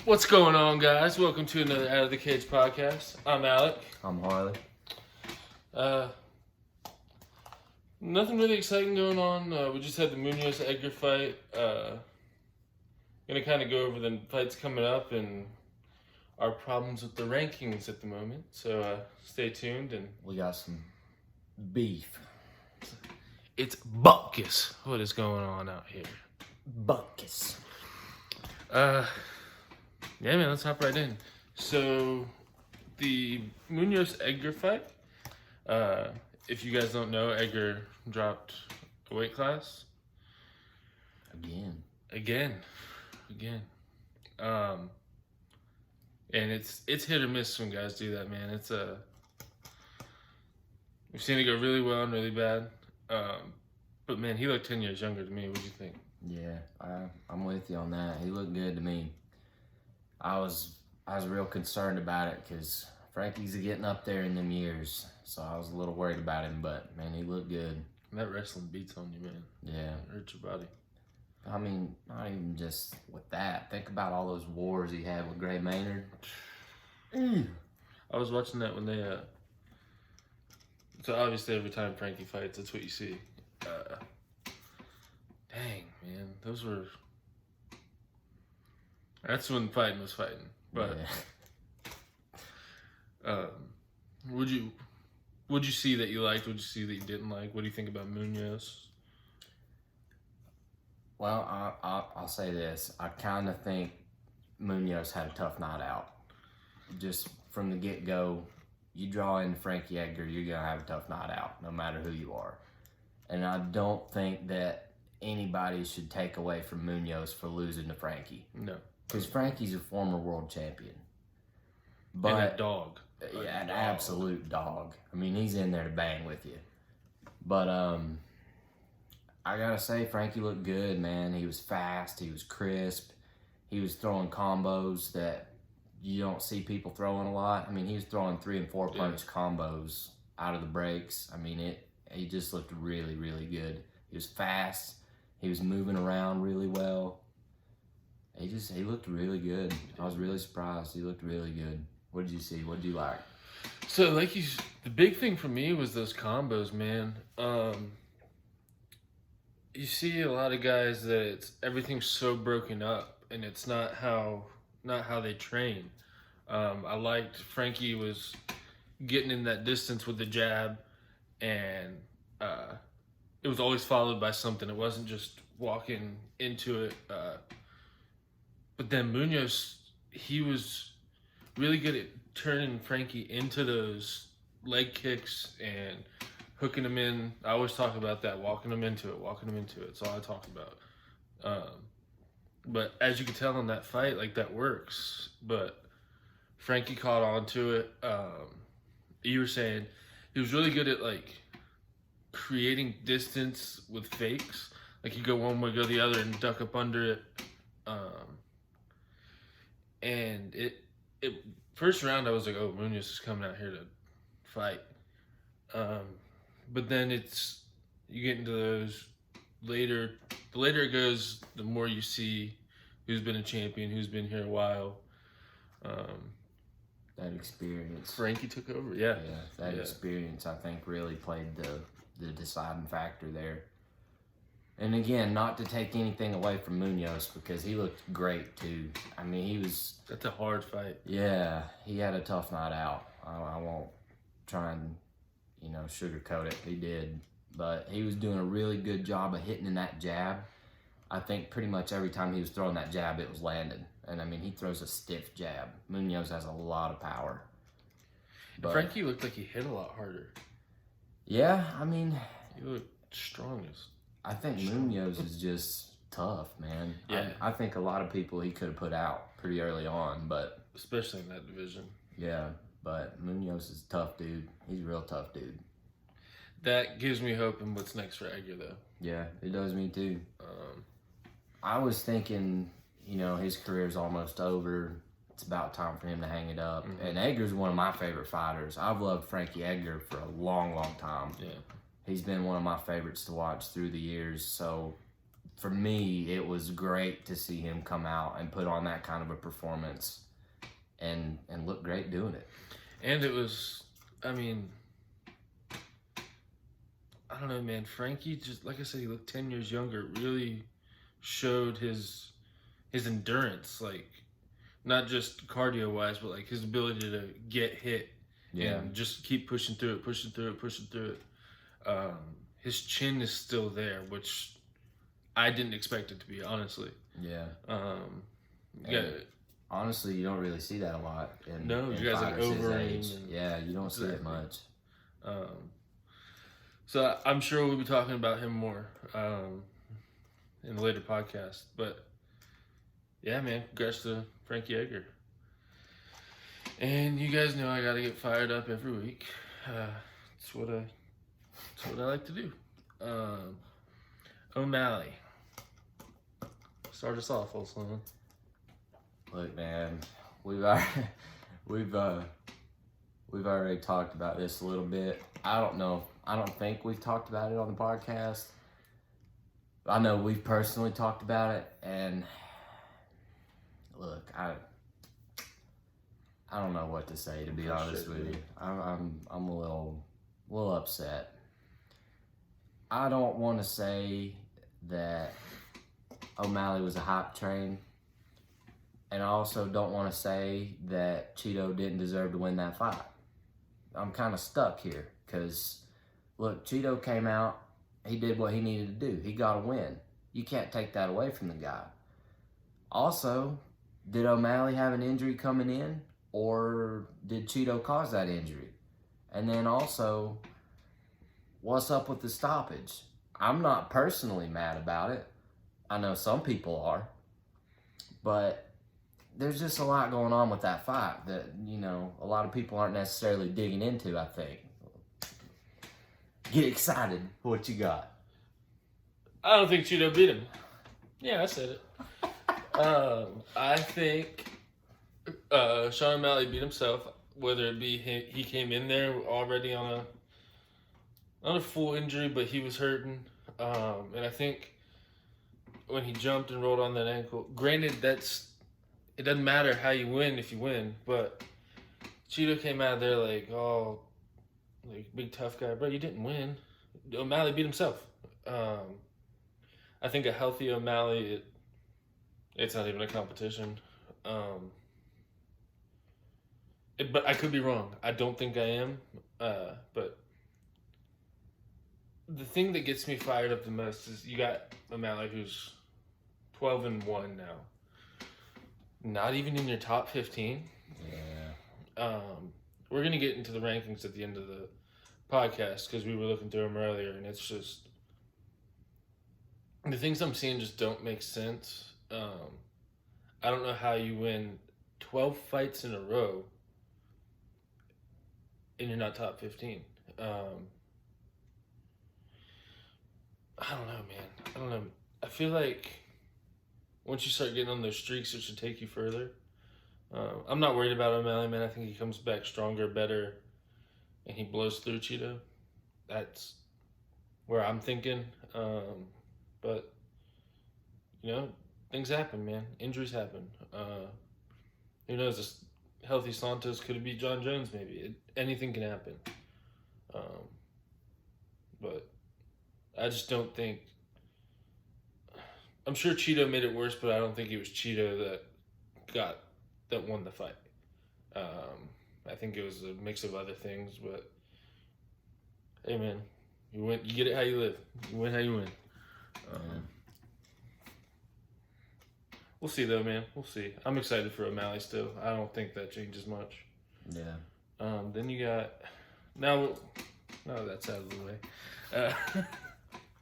What's going on, guys? Welcome to another Out of the Cage podcast. I'm Alec. I'm Harley. Nothing really exciting going on. We just had the Munoz-Edgar fight. Gonna kind of go over the fights coming up and our problems with the rankings at the moment. So stay tuned and We got some beef. it's buckus. What is going on out here? Buckus. Yeah, man, let's hop right in. So, the Munoz-Edgar fight, if you guys don't know, Edgar dropped a weight class. Again. And it's hit or miss when guys do that, man. We've seen it go really well and really bad. But man, he looked 10 years younger to me. What do you think? Yeah, I'm with you on that. He looked good to me. I was real concerned about it because Frankie's getting up there in them years, so I was a little worried about him. But man, he looked good. That wrestling beats on you, man. Yeah, It hurts your body. I mean, not even just with that. Think about all those wars he had with Gray Maynard. I was watching that when they. So obviously, every time Frankie fights, that's what you see. Dang, man, those were. That's when fighting was fighting. But yeah. would you see that you liked? Would you see that you didn't like? What do you think about Munoz? Well, I'll say this. I kind of think Munoz had a tough night out. Just from the get-go, you draw in Frankie Edgar, you're going to have a tough night out, no matter who you are. And I don't think that anybody should take away from Munoz for losing to Frankie. No. Because Frankie's a former world champion. But, and a dog. Yeah, an absolute dog. I mean, he's in there to bang with you. But, I gotta say, Frankie looked good, man. He was fast, he was crisp, he was throwing combos that you don't see people throwing a lot. I mean, he was throwing 3 and 4 punch combos out of the breaks. I mean, he just looked really, really good. He was fast, he was moving around really well. He looked really good. I was really surprised. He looked really good. What did you see? What did you like? So, the big thing for me was those combos, man. You see a lot of guys that everything's so broken up, and it's not how they train. I liked Frankie was getting in that distance with the jab, and it was always followed by something. It wasn't just walking into it. But then Munoz, he was really good at turning Frankie into those leg kicks and hooking him in. I always talk about that, walking him into it. It's all I talk about. But as you can tell in that fight, that works. But Frankie caught on to it. You were saying he was really good at creating distance with fakes. You go one way, go the other, and duck up under it. And it first round, I was like, oh, Munoz is coming out here to fight. But then you get into those later. The later it goes, the more you see who's been a champion, who's been here a while. That experience. Frankie took over, yeah. That experience, I think, really played the deciding factor there. And again, not to take anything away from Munoz, because he looked great too. I mean, That's a hard fight. Yeah, he had a tough night out. I won't try and, sugarcoat it. He did. But he was doing a really good job of hitting in that jab. I think pretty much every time he was throwing that jab, it was landing. And I mean, he throws a stiff jab. Munoz has a lot of power. But Frankie looked like he hit a lot harder. Yeah, I mean, he looked strongest. I think Munoz is just tough, man. Yeah. I think a lot of people he could have put out pretty early on, but especially in that division. Yeah, but Munoz is a tough dude. He's a real tough dude. That gives me hope in what's next for Edgar, though. Yeah, it does me too. I was thinking, his career's almost over. It's about time for him to hang it up. Mm-hmm. And Edgar's one of my favorite fighters. I've loved Frankie Edgar for a long, long time. Yeah. He's been one of my favorites to watch through the years. So for me, it was great to see him come out and put on that kind of a performance and look great doing it. And it was, I mean, I don't know, man. Frankie, just like I said, he looked 10 years younger. It really showed his endurance, like not just cardio wise, but like his ability to get hit and just keep pushing through it. His chin is still there, which I didn't expect it to be, honestly. Yeah. Yeah. Honestly, you don't really see that a lot. In you guys like fighters his over age. Yeah, you don't see it much. So I'm sure we'll be talking about him more in a later podcast. But yeah, man, congrats to Frankie Edgar. And you guys know I gotta get fired up every week. It's what I like to do. O'Malley, start us off, old son. Look, man, we've already talked about this a little bit. I don't think we've talked about it on the podcast. I know we've personally talked about it, and look, I don't know what to say, to be honest with you. I'm a little upset. I don't want to say that O'Malley was a hype train, and I also don't want to say that Cheeto didn't deserve to win that fight. I'm kind of stuck here because, look, Cheeto came out, he did what he needed to do. He got a win. You can't take that away from the guy. Also, did O'Malley have an injury coming in, or did Cheeto cause that injury? And then also, what's up with the stoppage? I'm not personally mad about it. I know some people are. But there's just a lot going on with that fight that, a lot of people aren't necessarily digging into, I think. Get excited. What you got? I don't think Cheeto beat him. Yeah, I said it. I think Sean O'Malley beat himself, whether it be he came in there already on a full injury, but he was hurting. And I think when he jumped and rolled on that ankle, granted, it doesn't matter how you win if you win, but Cheeto came out there like big tough guy. Bro, you didn't win. O'Malley beat himself. I think a healthy O'Malley, it's not even a competition. But I could be wrong. I don't think I am. But the thing that gets me fired up the most is you got O'Malley, who's 12-1 now. Not even in your top 15. Yeah. We're going to get into the rankings at the end of the podcast because we were looking through them earlier, and it's just the things I'm seeing just don't make sense. I don't know how you win 12 fights in a row and you're not top 15. I don't know, man. I don't know. I feel like once you start getting on those streaks, it should take you further. I'm not worried about O'Malley, man. I think he comes back stronger, better, and he blows through Cheeto. That's where I'm thinking. But, things happen, man. Injuries happen. Who knows? This healthy Santos could be John Jones, maybe. Anything can happen. But I just don't think... I'm sure Cheeto made it worse, but I don't think it was Cheeto that won the fight. I think it was a mix of other things, but hey, man, you get it how you live. You win how you win. We'll see, though, man. We'll see. I'm excited for O'Malley still. I don't think that changes much. Yeah. Then you got... Now that's out of the way.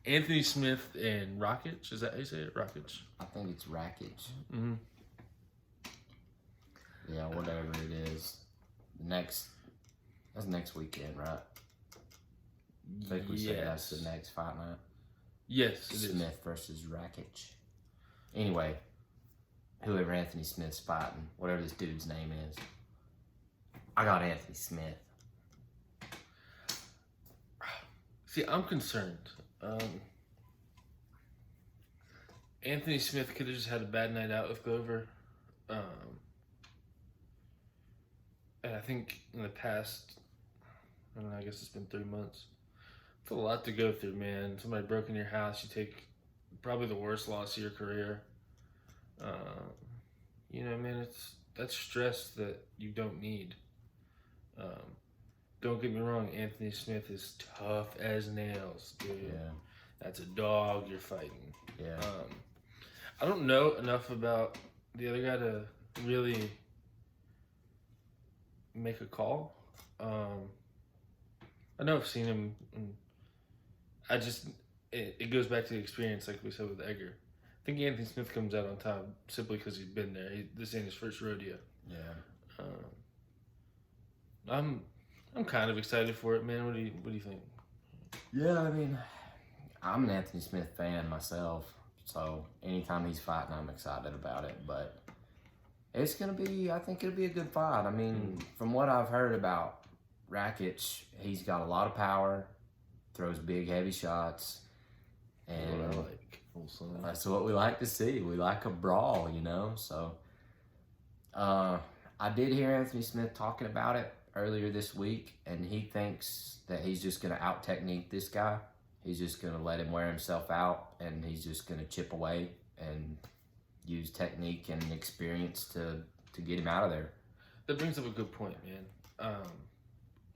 Anthony Smith and Rakic. Is that how you say it? Rakic? I think it's Rakic. Mm-hmm. Yeah, whatever it is. That's next weekend, right? I think we say that's the next fight night. Yes, it is. Smith versus Rakic. Anyway, whoever Anthony Smith's fighting, whatever this dude's name is, I got Anthony Smith. See, I'm concerned. Anthony Smith could have just had a bad night out with Glover. And I think in the past, I don't know, I guess it's been 3 months. It's a lot to go through, man. Somebody broke in your house, you take probably the worst loss of your career. Man, that's stress that you don't need. Um, don't get me wrong, Anthony Smith is tough as nails, dude. Yeah. That's a dog you're fighting. Yeah. I don't know enough about the other guy to really make a call. I know I've seen him. And it goes back to the experience, like we said with Edgar. I think Anthony Smith comes out on top simply because he's been there. This ain't his first rodeo. Yeah. I'm kind of excited for it, man. What do you think? Yeah, I mean, I'm an Anthony Smith fan myself, so anytime he's fighting, I'm excited about it. But I think it'll be a good fight. I mean, from what I've heard about Rakic, he's got a lot of power, throws big, heavy shots, and What I like. Also. that's what we like to see. We like a brawl, So, I did hear Anthony Smith talking about it earlier this week, and he thinks that he's just going to out-technique this guy. He's just going to let him wear himself out, and he's just going to chip away and use technique and experience to get him out of there. That brings up a good point, man.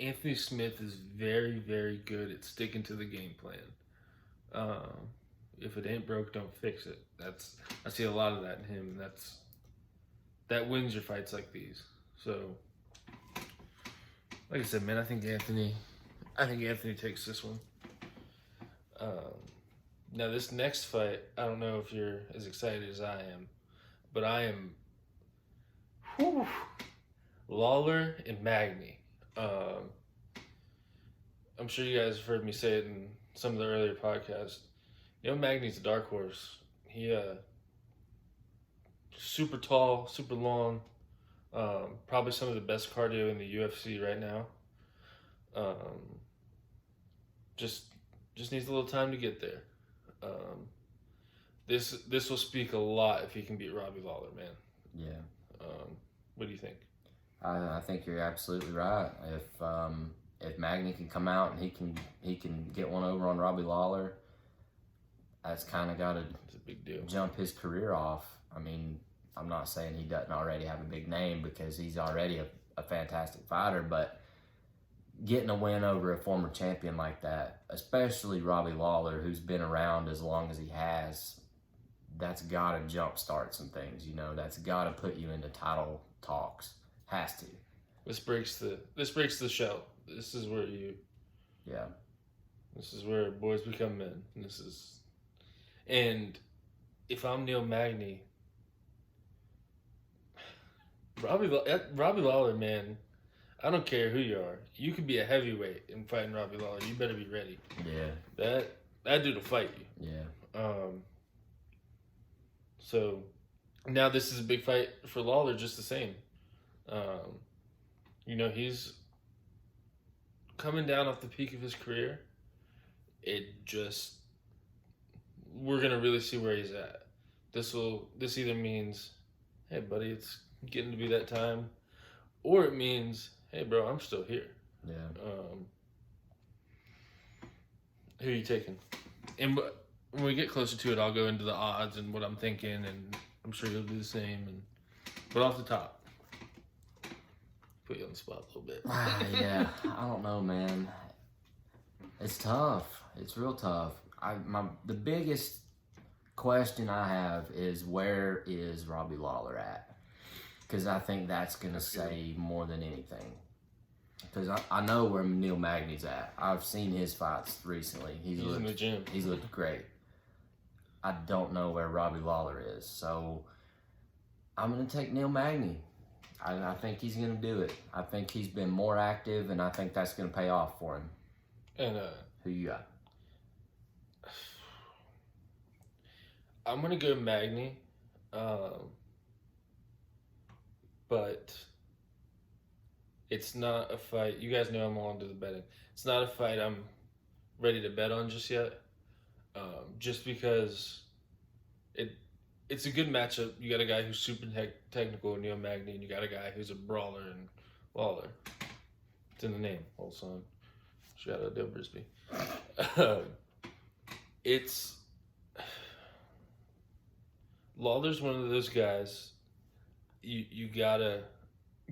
Anthony Smith is very, very good at sticking to the game plan. If it ain't broke, don't fix it. I see a lot of that in him, and that wins your fights like these. So, like I said, man, I think Anthony takes this one. Now this next fight, I don't know if you're as excited as I am, but I am. Whew, Lawler and Magny. I'm sure you guys have heard me say it in some of the earlier podcasts. Magny's a dark horse. He super tall, super long. Probably some of the best cardio in the UFC right now. Just needs a little time to get there. This will speak a lot if he can beat Robbie Lawler, man. Yeah. What do you think? I think you're absolutely right. If Magny can come out and he can get one over on Robbie Lawler, that's kind of got to It's a big deal. Jump his career off. I mean, I'm not saying he doesn't already have a big name because he's already a fantastic fighter, but getting a win over a former champion like that, especially Robbie Lawler, who's been around as long as he has, that's got to jumpstart some things. That's got to put you into title talks. Has to. This breaks the shell. This is where Yeah. This is where boys become men. And if I'm Neil Magny, Robbie Lawler, man, I don't care who you are. You could be a heavyweight and fighting Robbie Lawler. You better be ready. Yeah. That dude will fight you. Yeah. So now this is a big fight for Lawler, just the same. He's coming down off the peak of his career. We're gonna really see where he's at. This either means, hey buddy, it's getting to be that time, or it means, hey bro, I'm still here. Yeah. Who are you taking? And when we get closer to it, I'll go into the odds and what I'm thinking, and I'm sure you'll do the same. But off the top, put you on the spot a little bit. Yeah, I don't know, man. It's tough. It's real tough. The biggest question I have is, where is Robbie Lawler at? Because I think that's going to say more than anything. Because I know where Neil Magny's at. I've seen his fights recently. He's in the gym. He's looked great. I don't know where Robbie Lawler is. So I'm going to take Neil Magny. I think he's going to do it. I think he's been more active, and I think that's going to pay off for him. And who you got? I'm going to go Magny. But it's not a fight. You guys know I'm all into the betting. It's not a fight I'm ready to bet on just yet. Just because it's a good matchup. You got a guy who's super technical, Neil Magny, and you got a guy who's a brawler and Lawler. It's in the name, old son. Shout out Dale Brisby. It's Lawler's one of those guys. You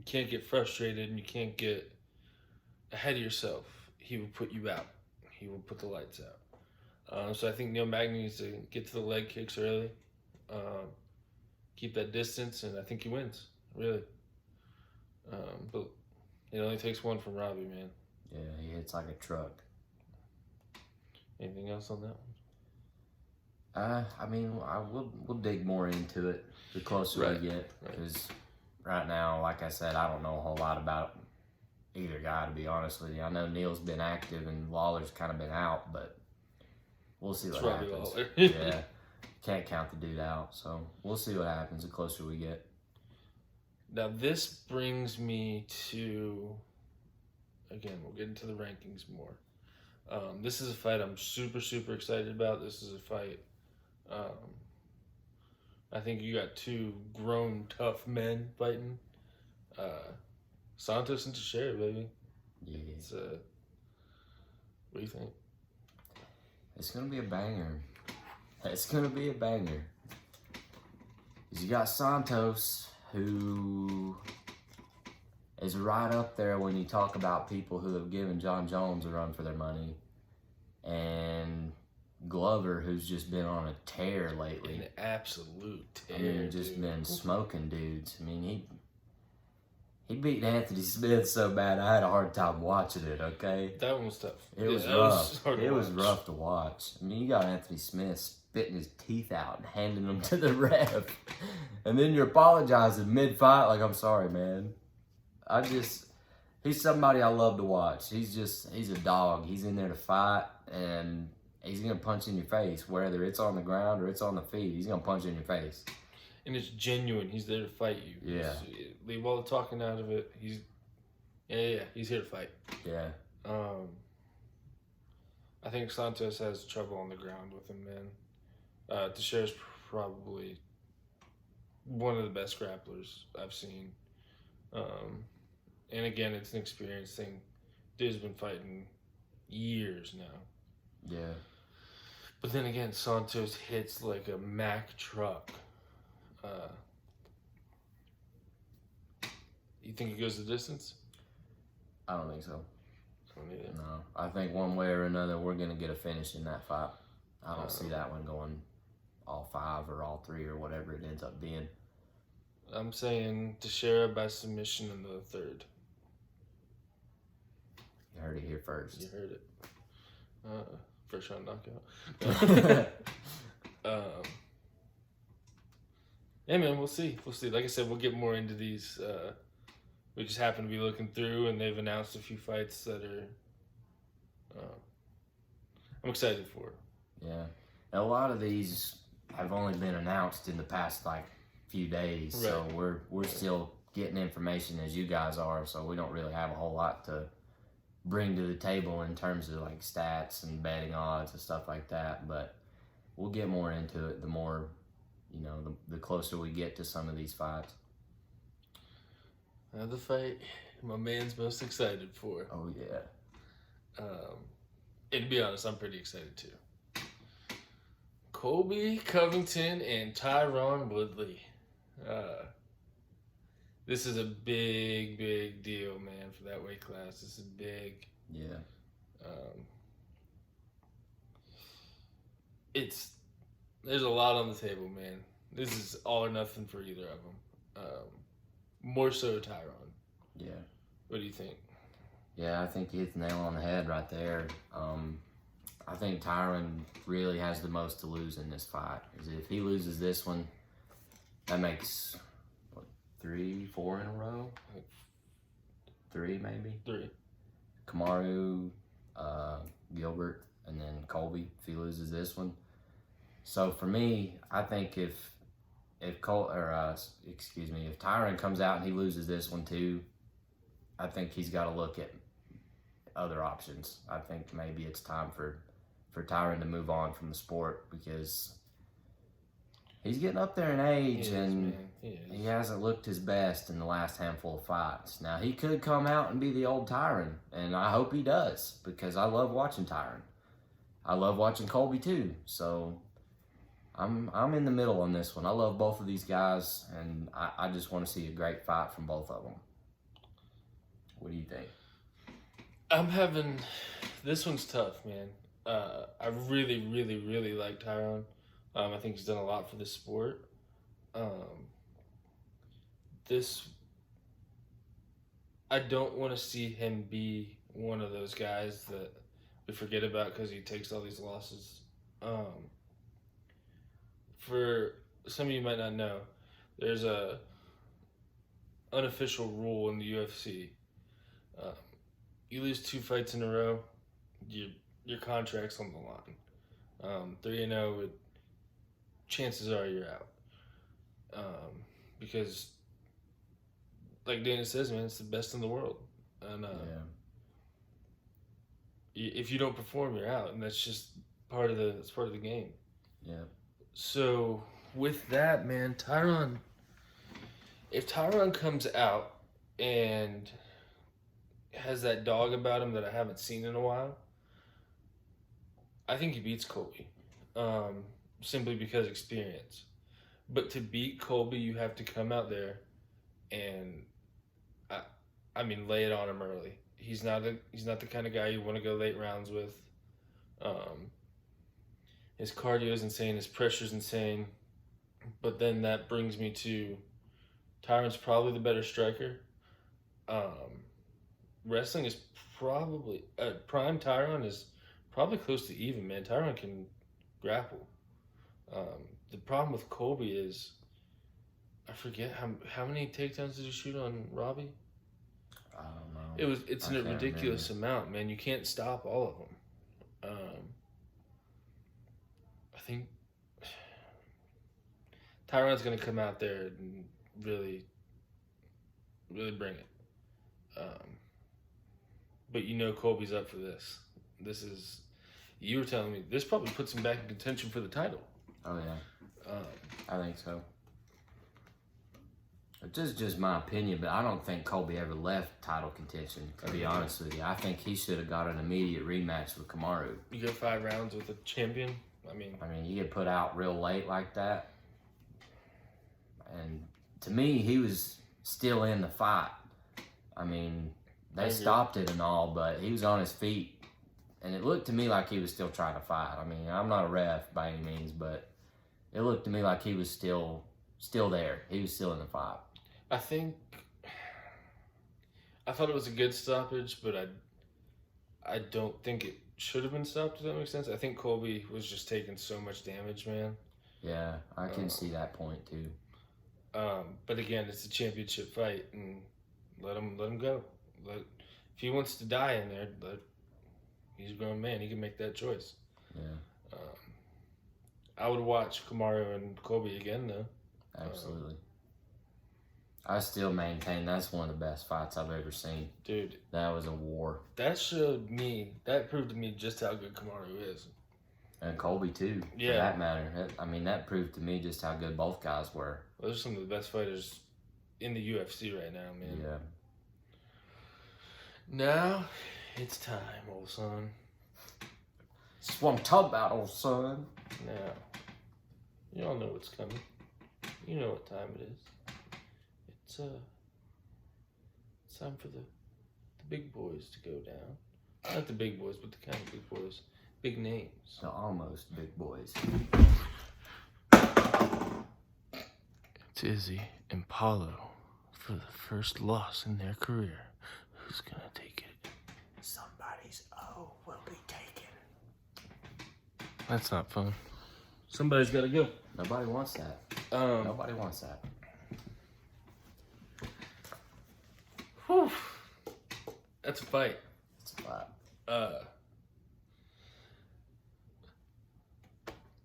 can't get frustrated and you can't get ahead of yourself. He will put you out. He will put the lights out. So I think Neil Magny needs to get to the leg kicks early, keep that distance, and I think he wins. Really. But it only takes one from Robbie, man. Yeah, he hits like a truck. Anything else on that one? I mean, we'll dig more into it the closer we get, because right now, like I said, I don't know a whole lot about either guy, to be honest with you. I know Neil's been active and Lawler's kind of been out, but we'll see what happens. Yeah, can't count the dude out, so we'll see what happens the closer we get. Now this brings me to, again, we'll get into the rankings more. This is a fight I'm super, super excited about. This is a fight. I think you got two grown, tough men fighting. Santos and Teixeira, baby. Yeah. What do you think? It's going to be a banger. It's going to be a banger. 'Cause you got Santos, who is right up there when you talk about people who have given John Jones a run for their money. And Glover, who's just been on a tear lately. An absolute tear. I mean, just been smoking dudes. I mean, he beat Anthony Smith so bad I had a hard time watching it, okay? That one was tough. It was rough. It was rough to watch. I mean, you got Anthony Smith spitting his teeth out and handing them to the ref. And then you're apologizing mid-fight like, I'm sorry, man. He's somebody I love to watch. He's a dog. He's in there to fight, and he's going to punch in your face, whether it's on the ground or it's on the feet. He's going to punch in your face. And it's genuine. He's there to fight you. Yeah. Leave all the talking out of it. He's here to fight. Yeah. I think Santos has trouble on the ground with him, man. Teixeira's probably one of the best grapplers I've seen. And again, it's an experience thing. Dude's been fighting years now. Yeah. But then again, Santos hits like a Mack truck. You think he goes the distance? I don't think so. I don't either. No. I think one way or another, we're going to get a finish in that fight. I don't see that one going all 5 or all 3 or whatever it ends up being. I'm saying Teixeira by submission in the 3rd. You heard it here first. You heard it. First round knockout. Yeah, man, we'll see. We'll see. Like I said, we'll get more into these. We just happen to be looking through, and they've announced a few fights that are. I'm excited for. Yeah, and a lot of these have only been announced in the past few days, Right. so we're still getting information as you guys are. So we don't really have a whole lot to bring to the table in terms of stats and betting odds and stuff like that. But we'll get more into it the more, the closer we get to some of these fights. The fight my man's most excited for. Oh yeah. And to be honest, I'm pretty excited too. Colby Covington and Tyron Woodley. This is a big, big deal, man, for that weight class. This is big. Yeah. There's a lot on the table, man. This is all or nothing for either of them. More so Tyron. Yeah. What do you think? Yeah, I think you hit the nail on the head right there. I think Tyron really has the most to lose in this fight. Because if he loses this one, that makes 3, 4 in a row? 3 maybe? 3. Kamaru, Gilbert, and then Colby if he loses this one. So for me, I think if Tyron comes out and he loses this one too, I think he's got to look at other options. I think maybe it's time for Tyron to move on from the sport, because He's getting up there in age, He is, and man. He is. he hasn't looked his best in the last handful of fights. Now, he could come out and be the old Tyron, and I hope he does, because I love watching Tyron. I love watching Colby, too, so I'm in the middle on this one. I love both of these guys, and I just want to see a great fight from both of them. What do you think? This one's tough, man. I really, really, really like Tyron. I think he's done a lot for this sport. I don't want to see him be one of those guys that we forget about because he takes all these losses. For some of you might not know, there's a unofficial rule in the UFC. You lose 2 fights in a row, your contract's on the line. 3-0, chances are you're out. Because, like Dana says, man, it's the best in the world. And if you don't perform, you're out, and that's just part of the game. Yeah. So with that, man, if Tyron comes out and has that dog about him that I haven't seen in a while, I think he beats Colby, simply because experience. But to beat Colby, you have to come out there and, lay it on him early. He's not the kind of guy you want to go late rounds with. His cardio is insane. His pressure's insane. But then that brings me to Tyron's probably the better striker. Wrestling is probably prime Tyron is probably close to even, man. Tyron can grapple. The problem with Colby is I forget how many takedowns did he shoot on Robbie? I don't know. It's a ridiculous amount, man. You can't stop all of them. I think Tyron's gonna come out there and really, really bring it. But Colby's up for this. You were telling me, this probably puts him back in contention for the title. Oh, yeah. I think so. It's just my opinion, but I don't think Colby ever left title contention, to be honest with you. I think he should have got an immediate rematch with Kamaru. You go 5 rounds with a champion? I mean, you get put out real late like that. And to me, he was still in the fight. They stopped it and all, but he was on his feet. And it looked to me like he was still trying to fight. I'm not a ref by any means, but it looked to me like he was still there. He was still in the fight. I thought it was a good stoppage, but I don't think it should have been stopped, if that makes sense. I think Colby was just taking so much damage, man. Yeah, I can see that point too. But again, it's a championship fight, and let him go. If he wants to die in there, he's a grown man. He can make that choice. Yeah. I would watch Kamaru and Colby again, though. Absolutely. I still maintain that's one of the best fights I've ever seen. Dude. That was a war. That proved to me just how good Kamaru is. And Colby, too, for that matter. That proved to me just how good both guys were. Those are some of the best fighters in the UFC right now, man. Yeah. Now, it's time, old son. That's what I'm talking about, old son. Now, you all know what's coming. You know what time it is. It's time for the big boys to go down. Not the big boys, but the kind of big boys. Big names. The almost big boys. It's Izzy and Paulo for the first loss in their career. Who's gonna take it? Somebody's O will be taken. That's not fun. Somebody's gotta go. Nobody wants that. Nobody wants that. Whew. That's a fight. It's a fight.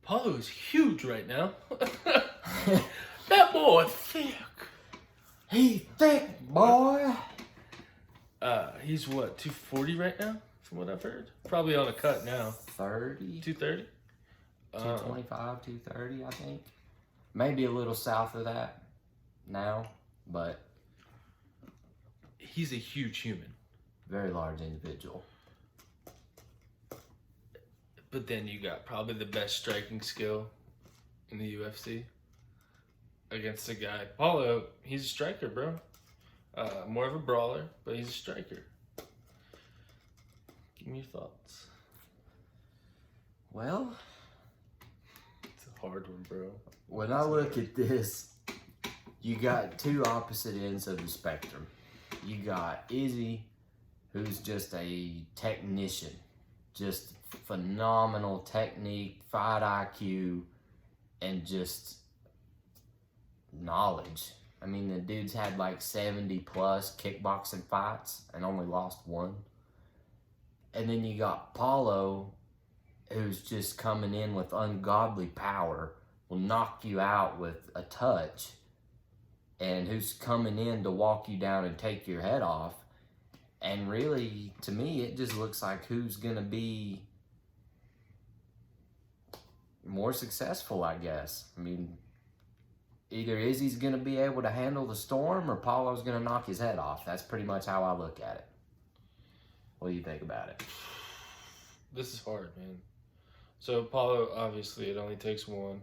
Paulo is huge right now. That boy thick. He thick, boy. He's what, 240 right now, from what I've heard? Probably on a cut now. 30? 230? 225, 230, I think. maybe a little south of that now, but He's a huge human. very large individual. But then you got probably the best striking skill in the UFC against a guy. Paulo, he's a striker, bro. More of a brawler, but he's a striker. Give me your thoughts. Well, It's a hard one, bro. when I look at this, you got two opposite ends of the spectrum. You got Izzy, who's just a technician, just phenomenal technique, fight IQ, and just knowledge. I mean, the dude's had like 70 plus kickboxing fights and only lost one. And then you got Paulo, who's just coming in with ungodly power, will knock you out with a touch, and who's coming in to walk you down and take your head off. And really, to me, it just looks like who's going to be more successful, I guess. I mean, either Izzy's going to be able to handle the storm or Paulo's going to knock his head off. That's pretty much how I look at it. What do you think about it? This is hard, man. So Paulo, obviously, it only takes one.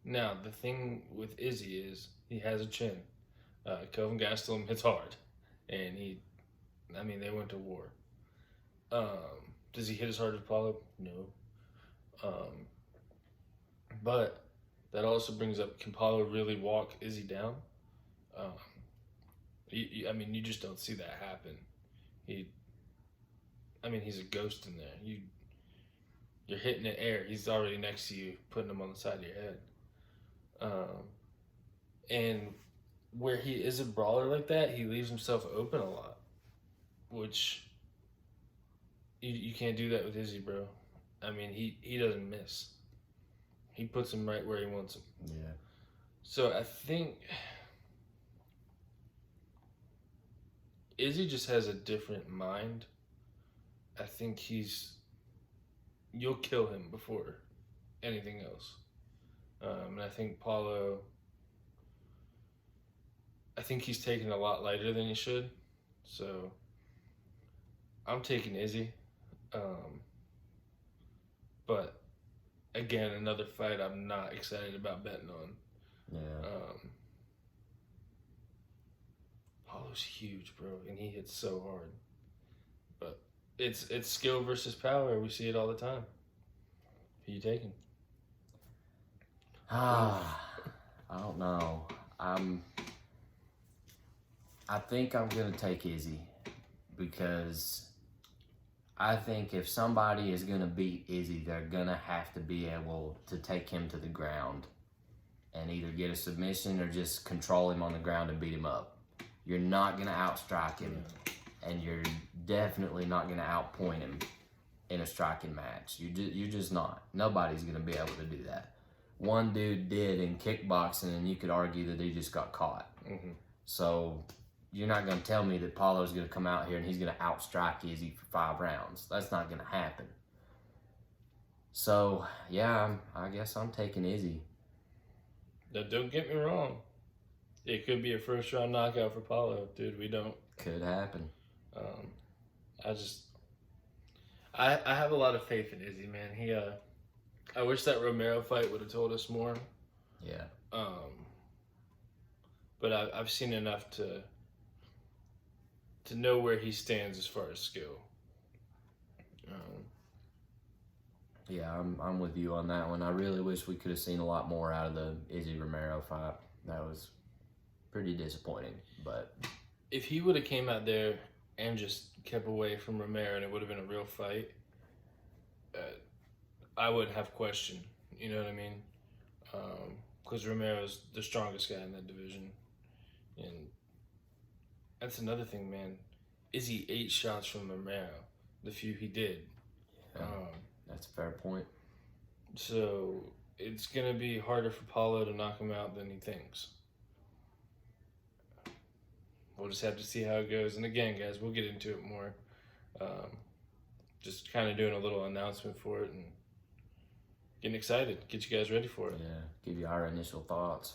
Now, the thing with Izzy is he has a chin. Kelvin Gastelum hits hard. And they went to war. Does he hit as hard as Paulo? No. But that also brings up, can Paulo really walk Izzy down? You just don't see that happen. He's a ghost in there. You're hitting the air. He's already next to you, putting him on the side of your head. And where he is a brawler like that, he leaves himself open a lot, which you can't do that with Izzy, bro. I mean, he doesn't miss. He puts him right where he wants him. Yeah. So I think Izzy just has a different mind. I think you'll kill him before anything else. And I think Paulo, I think he's taken a lot lighter than he should. So I'm taking Izzy. But again, another fight I'm not excited about betting on. Yeah. Paulo's huge, bro, and he hits so hard. But it's skill versus power. We see it all the time. Who you taking? I don't know. I think I'm gonna take Izzy because I think if somebody is gonna beat Izzy, they're gonna have to be able to take him to the ground and either get a submission or just control him on the ground and beat him up. You're not gonna outstrike him, and you're definitely not gonna outpoint him in a striking match. You're just not. Nobody's gonna be able to do that. One dude did in kickboxing, and you could argue that he just got caught. Mm-hmm. So you're not going to tell me that Paulo's going to come out here and he's going to outstrike Izzy for 5 rounds. That's not going to happen. So, yeah, I guess I'm taking Izzy. Now, don't get me wrong. It could be a first-round knockout for Paulo, dude. We don't. Could happen. I have a lot of faith in Izzy, man. I wish that Romero fight would have told us more. Yeah. But I've seen enough to know where he stands as far as skill. Yeah, I'm with you on that one. I really wish we could have seen a lot more out of the Izzy Romero fight. That was pretty disappointing. But if he would have came out there and just kept away from Romero and it would have been a real fight, I wouldn't have question. You know what I mean? Because Romero's the strongest guy in that division. And that's another thing, man. Izzy 8 shots from Romero, the few he did. yeah, that's a fair point. So it's going to be harder for Paulo to knock him out than he thinks. We'll just have to see how it goes. And again, guys, we'll get into it more. Just kind of doing a little announcement for it. And getting excited. Get you guys ready for it. Yeah, give you our initial thoughts.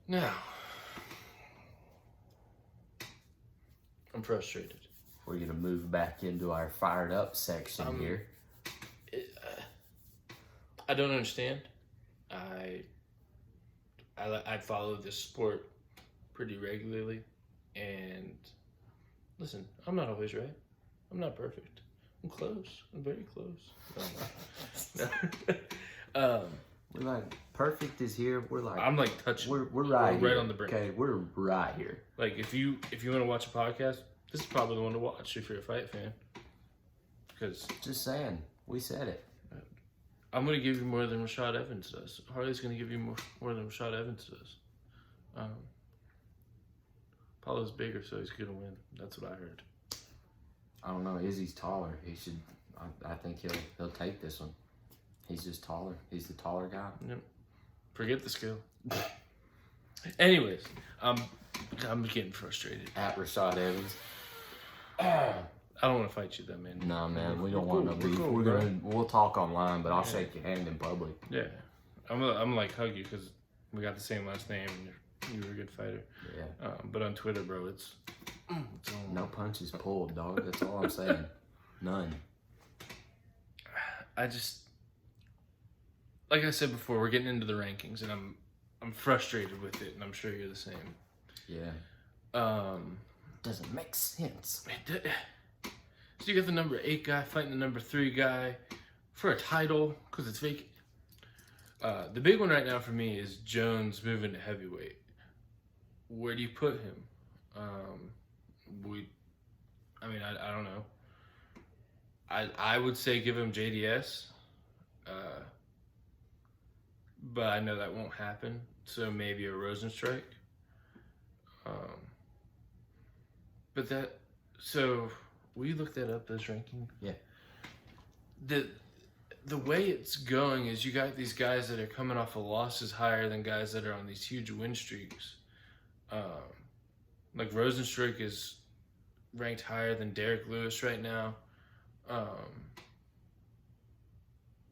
Now, I'm frustrated. We're gonna move back into our fired up section here. I don't understand. I follow this sport pretty regularly, and listen, I'm not always right. I'm not perfect. I'm close. I'm very close. No. We're like perfect is here. We're like I'm like touching. we're right right here. on the brink. Okay, we're right here. Like if you want to watch a podcast, this is probably the one to watch if you're a fight fan. Because Just saying, we said it. I'm gonna give you more than Rashad Evans does. Harley's gonna give you more than Rashad Evans does. Paulo's bigger, so he's gonna win. That's what I heard. I don't know. Izzy's taller. He should. I think he'll take this one. He's just taller. He's the taller guy. Yep. Forget the skill. Anyways, I'm getting frustrated. At Rashad Evans. I don't want to fight you, then, man. No, man, we don't We're want no cool, beef. we're cool, We're bro. we'll talk online, but I'll shake your hand in public. Yeah, I'm like hug you because we got the same last name and you're a good fighter. Yeah. But on Twitter, bro, it's No punches pulled, dog. That's all I'm saying. None. I just, like I said before, we're getting into the rankings, and I'm frustrated with it, and I'm sure you're the same. Yeah. Doesn't make sense. So you got the number 8 guy fighting the number 3 guy for a title because it's vacant. The big one right now for me is Jones moving to heavyweight. Where do you put him? I don't know. I would say give him JDS, but I know that won't happen. So maybe a Rosenstrike. So will you look that up, this ranking? Yeah. The way it's going is you got these guys that are coming off of losses higher than guys that are on these huge win streaks. Like Rosenstrike is ranked higher than Derek Lewis right now.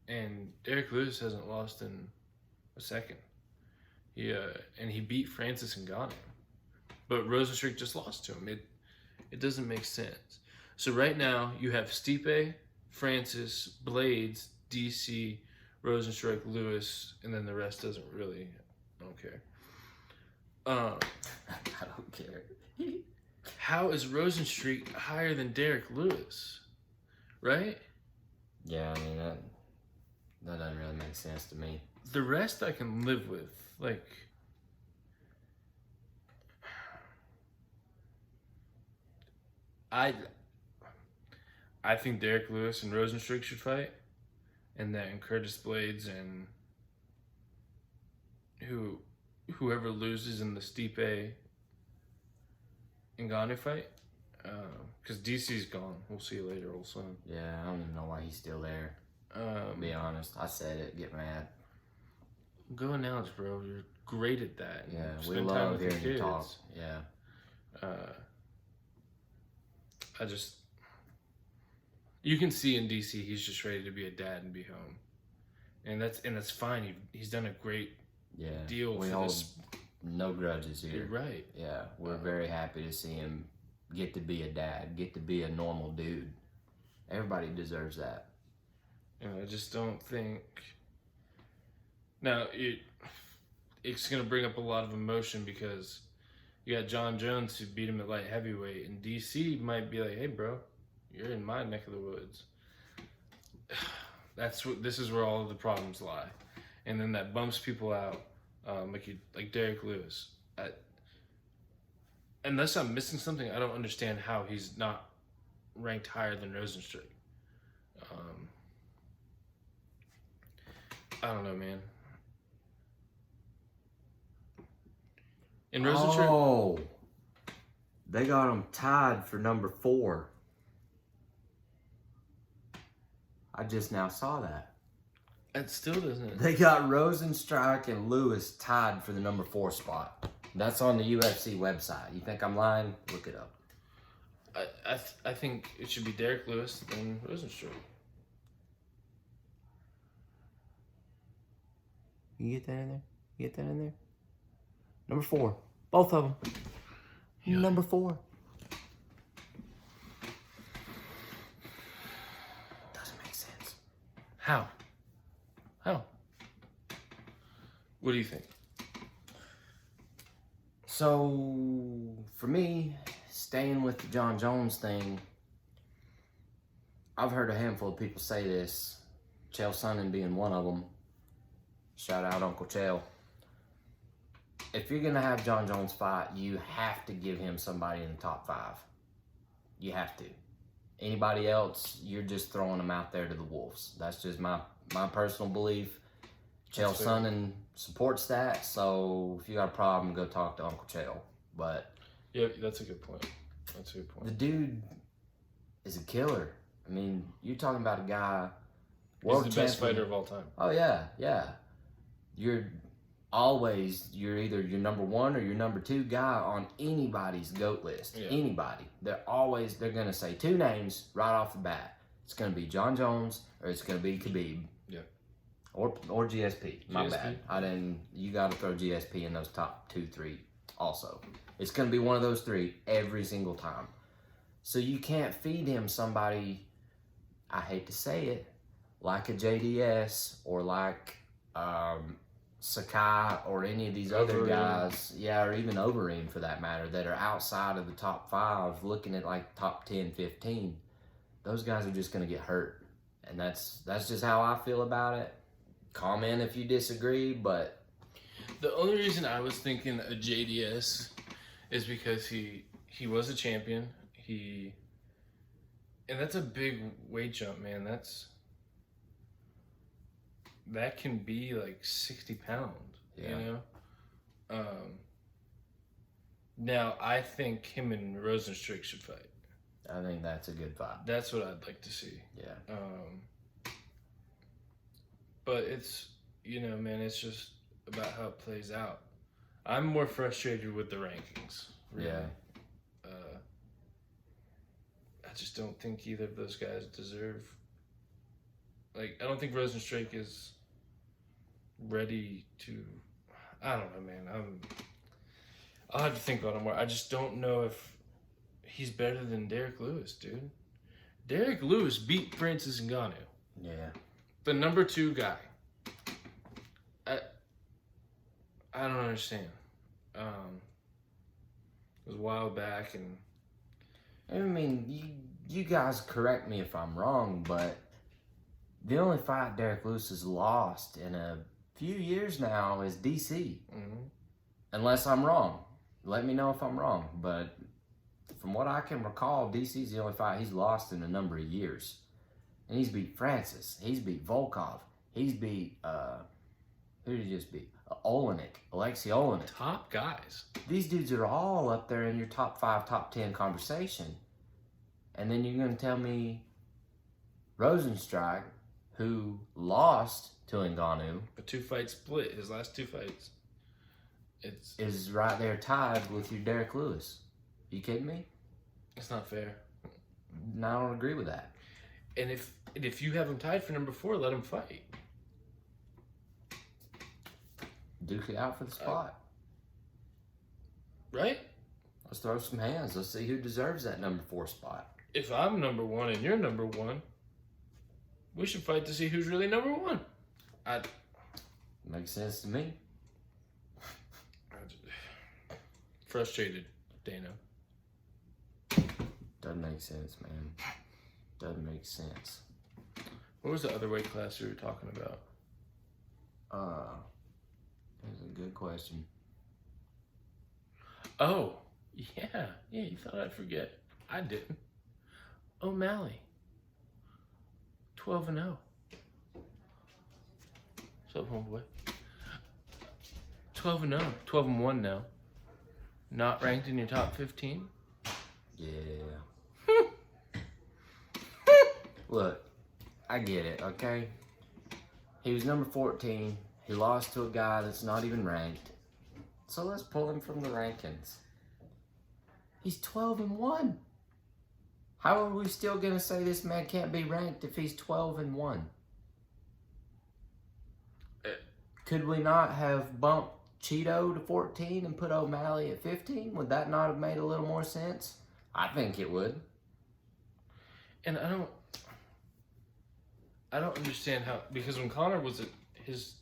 And Derek Lewis hasn't lost in a second. And he beat Francis Ngannou. But Rosenstrike just lost to him. It doesn't make sense. So right now you have Stipe, Francis, Blades, DC, Rosenstrike, Lewis, and then the rest doesn't really. I don't care. I don't care. How is Rosenstrike higher than Derek Lewis? Right? Yeah, I mean that doesn't really make sense to me. The rest I can live with. Like, I think Derek Lewis and Rosenstrike should fight, and then Curtis Blades and whoever loses in the Stipe Ngannou fight, because DC's gone. We'll see you later, old son. Yeah, I don't even know why he's still there. To be honest, I said it. Get mad. Go announce, bro. You're great at that. Yeah, we Spend time love with your hearing you kids. talk. Yeah. You can see in DC he's just ready to be a dad and be home, and that's fine. He's done a great deal we for hold this. no grudges here. You're right. Yeah, we're very happy to see him get to be a dad, get to be a normal dude. Everybody deserves that. I just don't think. Now it's gonna bring up a lot of emotion because you got John Jones who beat him at light heavyweight, and DC might be like, "Hey, bro, you're in my neck of the woods." This is where all of the problems lie, and then that bumps people out, like Derek Lewis. Unless I'm missing something, I don't understand how he's not ranked higher than Rosenstrike. I don't know, man. And Rosenstrike. Oh, they got him tied for number 4. I just now saw that. It still doesn't. They got Rosenstrike and Lewis tied for the number 4 spot. That's on the UFC website. You think I'm lying? Look it up. I think it should be Derek Lewis then Rosenstrike. You get that in there? You get that in there? Number 4. Both of them. Yeah. Number 4. Doesn't make sense. How? What do you think? So, for me, staying with the John Jones thing, I've heard a handful of people say this, Chael Sonnen being one of them. Shout out Uncle Chael. If you're going to have John Jones fight, you have to give him somebody in the top 5. You have to. Anybody else, you're just throwing them out there to the wolves. That's just my personal belief. Chael Sonnen supports that, so if you got a problem, go talk to Uncle Chael. But yeah, that's a good point. the dude is a killer. I mean, you're talking about a guy, He's the best fighter of all time. Oh yeah. You're either your number 1 or your number 2 guy on anybody's GOAT list. Yeah. Anybody. They're gonna say 2 names right off the bat. It's gonna be John Jones or it's gonna be Khabib. Yeah. Or GSP. My bad. You gotta throw GSP in those top 2, 3 also. It's gonna be one of those 3 every single time. So you can't feed him somebody, I hate to say it, like a JDS or like Sakai or any of these other guys, or even Overeem for that matter, that are outside of the top 5, looking at like top 10, 15. Those guys are just going to get hurt. And that's just how I feel about it. Comment if you disagree, but... The only reason I was thinking a JDS is because he was a champion. And that's a big weight jump, man. That can be like 60 pounds, you know? Now, I think him and Rosenstruik should fight. I think that's a good fight. That's what I'd like to see. Yeah. But it's, man, it's just about how it plays out. I'm more frustrated with the rankings. Really. Yeah. I just don't think either of those guys deserve... I don't think Rosenstruik is ready to... I don't know, man. I'll have to think about it more. I just don't know if he's better than Derek Lewis, dude. Derek Lewis beat Francis Ngannou. Yeah. The number 2 guy. I don't understand. It was a while back, and... I mean, you guys correct me if I'm wrong, but the only fight Derek Lewis has lost in a few years now is DC. Mm-hmm. Unless I'm wrong. Let me know if I'm wrong. But from what I can recall, DC's the only fight he's lost in a number of years. And he's beat Francis. He's beat Volkov. He's beat, who did he just beat? Alexei Olenek. Top guys. These dudes are all up there in your top 5, top 10 conversation. And then you're going to tell me Rosenstruik, who lost to Ngannou, A 2-fight split, his last 2 fights. is right there tied with your Derek Lewis. You kidding me? It's not fair. No, I don't agree with that. And if you have him tied for number 4, let him fight. Duke it out for the spot. Right? Let's throw some hands. Let's see who deserves that number 4 spot. If I'm number 1 and you're number 1, we should fight to see who's really number 1. Makes sense to me. Frustrated, Dana. Doesn't make sense, man. Doesn't make sense. What was the other weight class we were talking about? That's a good question. Oh, yeah, you thought I'd forget. I didn't. O'Malley. 12-0. What's up, homeboy? 12-0. 12-1 now. Not ranked in your top 15? Yeah. Look, I get it, okay? He was number 14. He lost to a guy that's not even ranked. So let's pull him from the rankings. He's 12-1. How are we still gonna say this man can't be ranked if he's 12-1? could we not have bumped Cheeto to 14 and put O'Malley at 15? Would that not have made a little more sense? I think it would. And I don't understand how, because when Conor was at his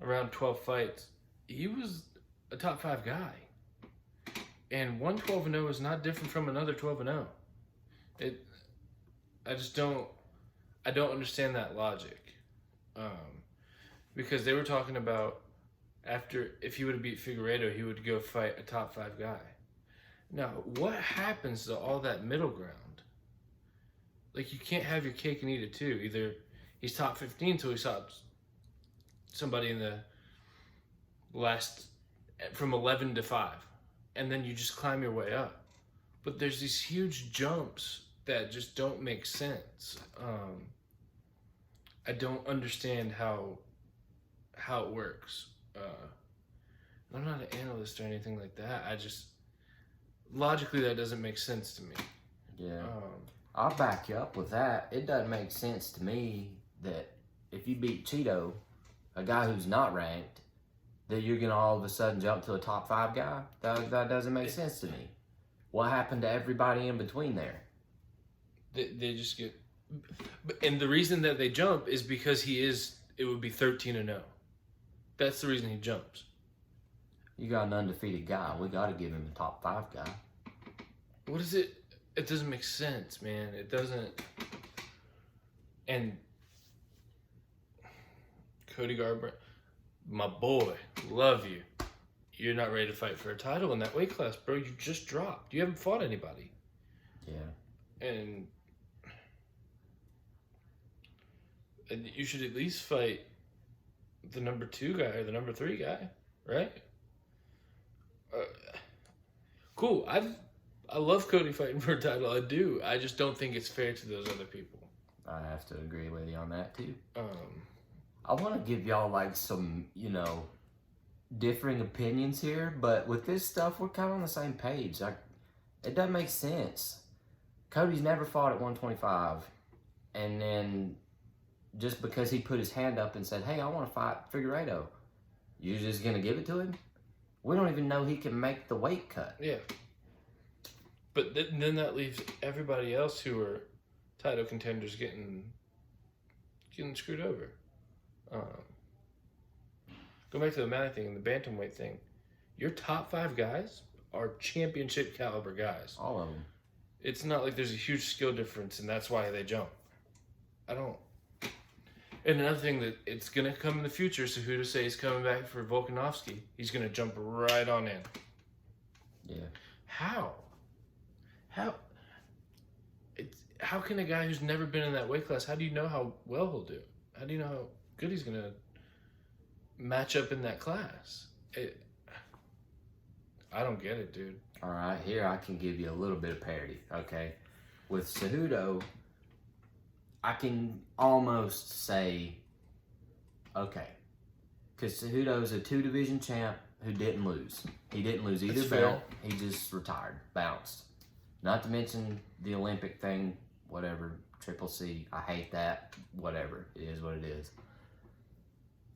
around 12 fights, he was a top 5 guy. And one 12-0 is not different from another 12-0. I don't understand that logic. Because they were talking about if he would have beat Figueiredo, he would go fight a top 5 guy. Now, what happens to all that middle ground? Like, you can't have your cake and eat it too. Either he's top 15 till he stops somebody in the last, from 11 to 5. And then you just climb your way up. But there's these huge jumps that just don't make sense. I don't understand how it works. I'm not an analyst or anything like that. Logically, that doesn't make sense to me. Yeah. I'll back you up with that. It doesn't make sense to me that if you beat Cheeto, a guy who's not ranked, that you're going to all of a sudden jump to a top 5 guy. That doesn't make sense to me. What happened to everybody in between there? They just get... And the reason that they jump is because it would be 13-0. That's the reason he jumps. You got an undefeated guy. We got to give him a top 5 guy. What is it? It doesn't make sense, man. It doesn't. And Cody Garbrandt, my boy, love you. You're not ready to fight for a title in that weight class, bro. You just dropped. You haven't fought anybody. Yeah. And you should at least fight the number 2 guy or the number 3 guy, right? Cool. I love Cody fighting for a title. I do. I just don't think it's fair to those other people. I have to agree with you on that too. I want to give y'all like some, differing opinions here, but with this stuff, we're kind of on the same page. Like, it doesn't make sense. Cody's never fought at 125, and then just because he put his hand up and said, "Hey, I want to fight Figueiredo," you're just gonna give it to him? We don't even know he can make the weight cut. Yeah. But then that leaves everybody else who are title contenders getting screwed over. Go back to the O'Malley thing and the bantamweight thing. Your top 5 guys are championship caliber guys. All of them. It's not like there's a huge skill difference and that's why they jump. I don't. And another thing that it's going to come in the future, Cejudo say he's coming back for Volkanovski. He's going to jump right on in. Yeah. How? How can a guy who's never been in that weight class, how do you know how well he'll do? How do you know how good he's going to match up in that class? I don't get it, dude. All right, here I can give you a little bit of parity, okay? With Cejudo, I can almost say, okay, because Cejudo's a 2-division champ who didn't lose. He didn't lose either belt. He just retired, bounced. Not to mention the Olympic thing, whatever, Triple C. I hate that. Whatever, it is what it is.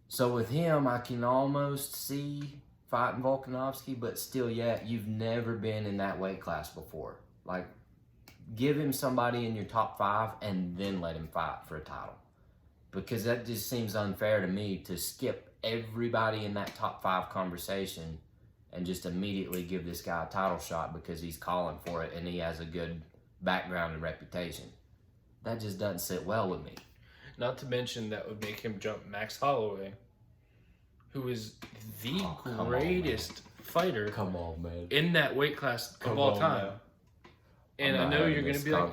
So with him, I can almost see fighting Volkanovski, but still, you've never been in that weight class before. Like, give him somebody in your top 5 and then let him fight for a title. Because that just seems unfair to me to skip everybody in that top 5 conversation and just immediately give this guy a title shot because he's calling for it and he has a good background and reputation. That just doesn't sit well with me. Not to mention that would make him jump Max Holloway, who is the greatest fighter in that weight class of all time. And I know you're going to be like,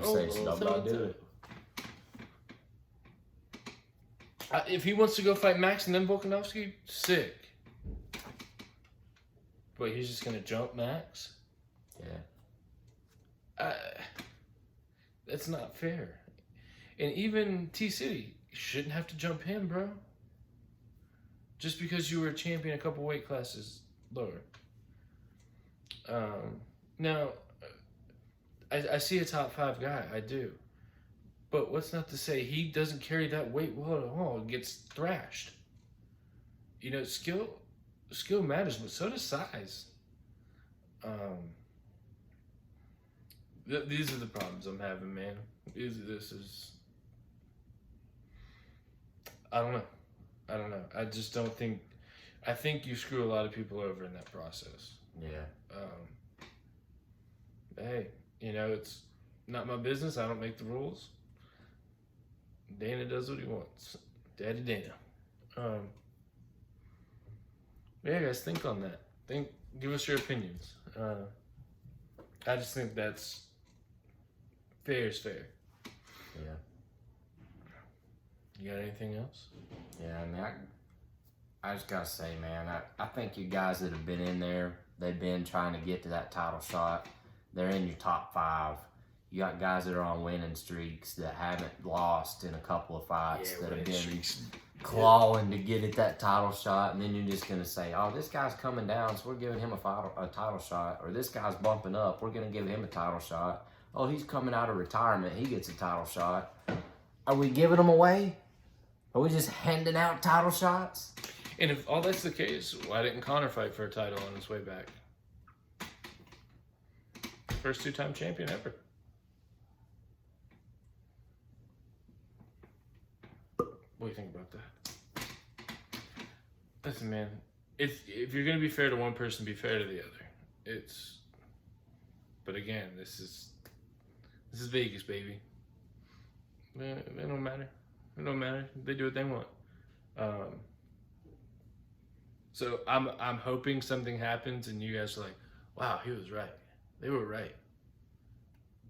if he wants to go fight Max and then Volkanovski, sick. But he's just going to jump Max? Yeah. That's not fair. And even T-City, you shouldn't have to jump him, bro. Just because you were a champion a couple weight classes lower. Now, I see a top 5 guy, I do. But what's not to say he doesn't carry that weight well at all and gets thrashed. skill matters, but so does size. These are the problems I'm having, man. This is. I don't know. I just don't think. I think you screw a lot of people over in that process. Yeah. Hey, it's not my business. I don't make the rules. Dana does what he wants. Daddy Dana. Yeah, guys, think on that. Give us your opinions. I just think that's fair is fair. Yeah. You got anything else? Yeah, I mean, I just gotta say, man, I think you guys that have been in there, they've been trying to get to that title shot. They're in your top 5. You got guys that are on winning streaks that haven't lost in a couple of fights that have been clawing to get at that title shot, and then you're just gonna say, "Oh, this guy's coming down, so we're giving him a title shot," or "This guy's bumping up, we're gonna give him a title shot." "Oh, he's coming out of retirement, he gets a title shot." Are we giving them away? Are we just handing out title shots? And if all that's the case, why didn't Conor fight for a title on his way back? First 2-time champion ever. What do you think about that? Listen, man. If you're gonna be fair to one person, be fair to the other. But again, this is Vegas, baby. They don't matter. It don't matter. They do what they want. So I'm hoping something happens and you guys are like, wow, he was right. They were right.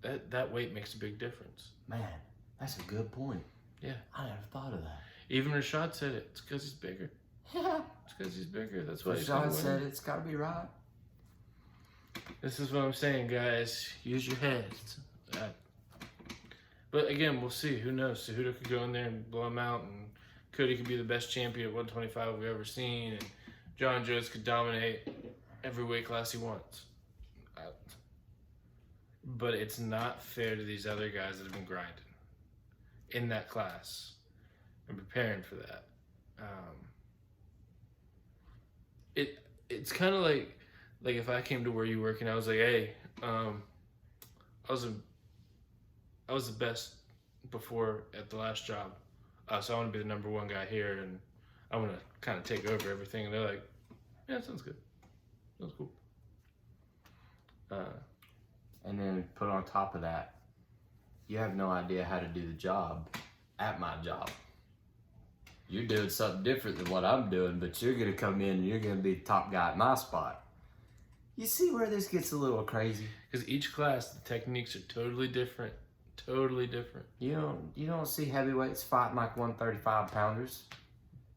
That weight makes a big difference. Man, that's a good point. Yeah. I never thought of that. Even Rashad said it. It's because he's bigger. Yeah. It's because he's bigger. That's why Rashad said it's got to be right. This is what I'm saying, guys. Use your heads. But again, we'll see. Who knows? Cejudo could go in there and blow him out, and Cody could be the best champion at 125 we've ever seen, and John Jones could dominate every weight class he wants. But it's not fair to these other guys that have been grinding in that class and preparing for that. It's kind of like if I came to where you work and I was like, hey, I was the best before at the last job, so I want to be the number 1 guy here, and I want to kind of take over everything. And they're like, yeah, sounds good. Sounds cool. And then put on top of that, you have no idea how to do the job at my job. You're doing something different than what I'm doing, but you're going to come in and you're going to be the top guy at my spot. You see where this gets a little crazy? Because each class, the techniques are totally different. Totally different. You don't see heavyweights fighting like 135 pounders.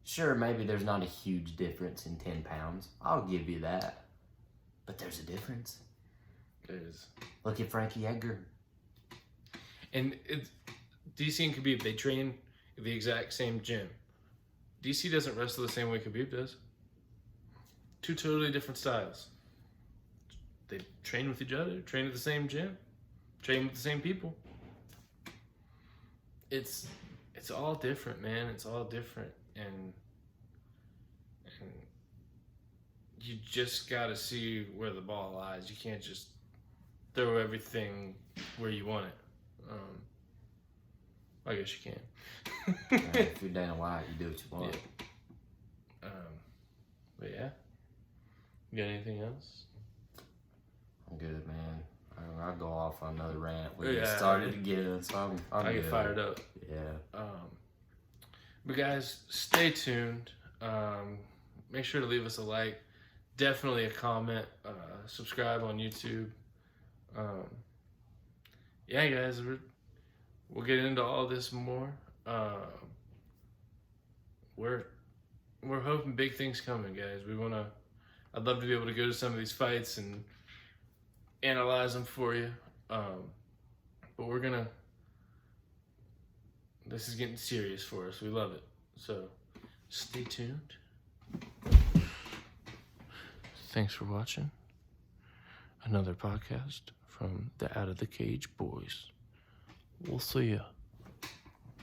Sure, maybe there's not a huge difference in 10 pounds. I'll give you that. But there's a difference. There is. Look at Frankie Edgar. And it's DC and Khabib, they train at the exact same gym. DC doesn't wrestle the same way Khabib does. 2 totally different styles. They train with each other, train at the same gym, train with the same people. It's all different, man. It's all different, and you just gotta see where the ball lies. You can't just throw everything where you want it. I guess you can. If you're Dana White, you do what you want. Yeah. But yeah. You got anything else? I'm good, man. I'll go off on another rant. We get started again, so I'm I get good. fired up. Yeah. But guys, stay tuned. Make sure to leave us a like. Definitely a comment. Subscribe on YouTube. Yeah, guys, we'll get into all this more. We're hoping big things coming, guys. I'd love to be able to go to some of these fights and analyze them for you. But this is getting serious for us. We love it. So stay tuned. Thanks for watching another podcast from the Out of the Cage boys. We'll see ya.